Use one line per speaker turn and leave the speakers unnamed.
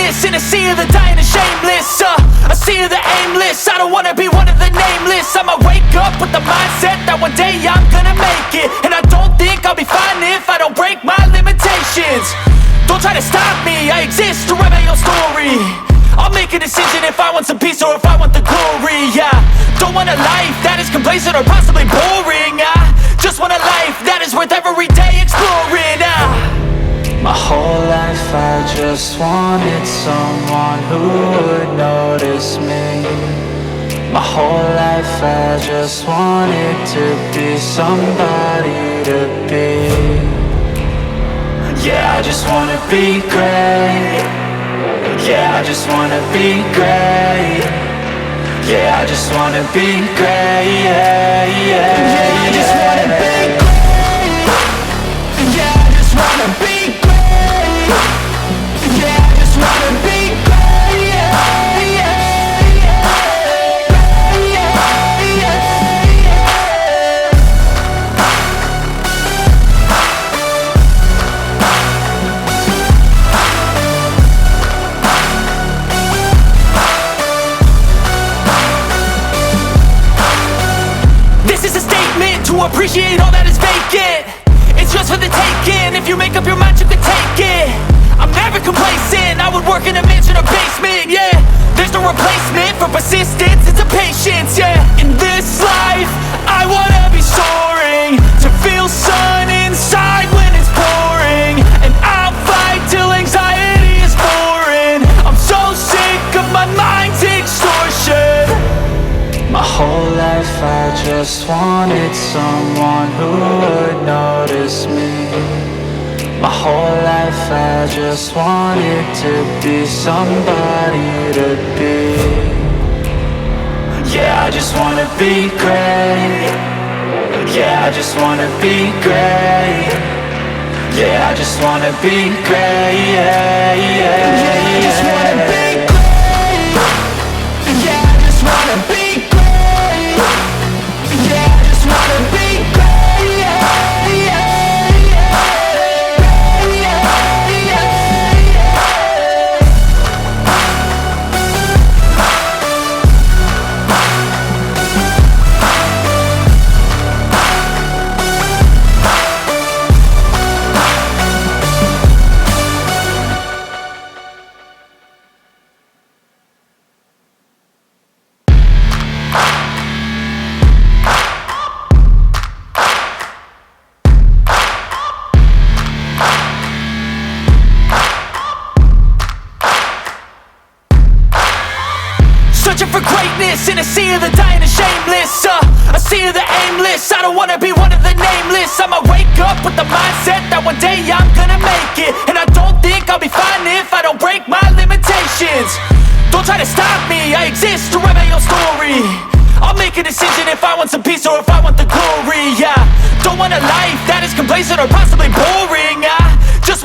greatness in a sea of the dying and shameless. A sea of the aimless. I don't wanna be one of the nameless. I'ma wake up with the mindset that one day I'm gonna make it. And I don't think I'll be fine if I don't break my limitations. Don't try to stop me, I exist to write my own story. I'll make a decision if I want some peace or if I want the glory. Yeah, don't want a life that is complacent or possibly boring. I just want a life that is worth every day exploring.
My whole life I just wanted someone who would notice me. My whole life I just wanted to be somebody to be. Yeah, I just wanna be great. Yeah, I just wanna be great. Yeah, I just wanna be great. Yeah, yeah, yeah, I just wanna be great. Yeah, I just wanna be great. Yeah, I just wanna be great. Yeah, yeah, yeah, yeah, yeah, yeah.
This is a statement to appreciate all that is vacant. It's just for the taking. If you make up your mind, you can take it. I'm never complacent. I would work in a mansion or basement. Yeah, there's no replacement for persistence. It's a patience. Yeah, in this life, I wanna be soaring, to feel sun inside when it's pouring. And I'll fight till anxiety is boring. I'm so sick of my mind's extortion.
My whole life I just wanted someone who would notice me. My whole life I just wanted to be somebody to be. Yeah, I just wanna be great. Yeah, I just wanna be great. Yeah, I just wanna be great. Yeah, yeah, yeah, I just wanna be great. Yeah, I just wanna be great. Yeah, I just wanna be great. Yeah, yeah, yeah, yeah, yeah, yeah.
Searching for greatness in a sea of the dying and shameless. A sea of the aimless. I don't wanna be one of the nameless. I'ma wake up with the mindset that one day I'm gonna make it. And I don't think I'll be fine if I don't break my limitations. Don't try to stop me, I exist to write my own story. I'll make a decision if I want some peace or if I want the glory. Yeah, don't want a life that is complacent or possibly boring. I just want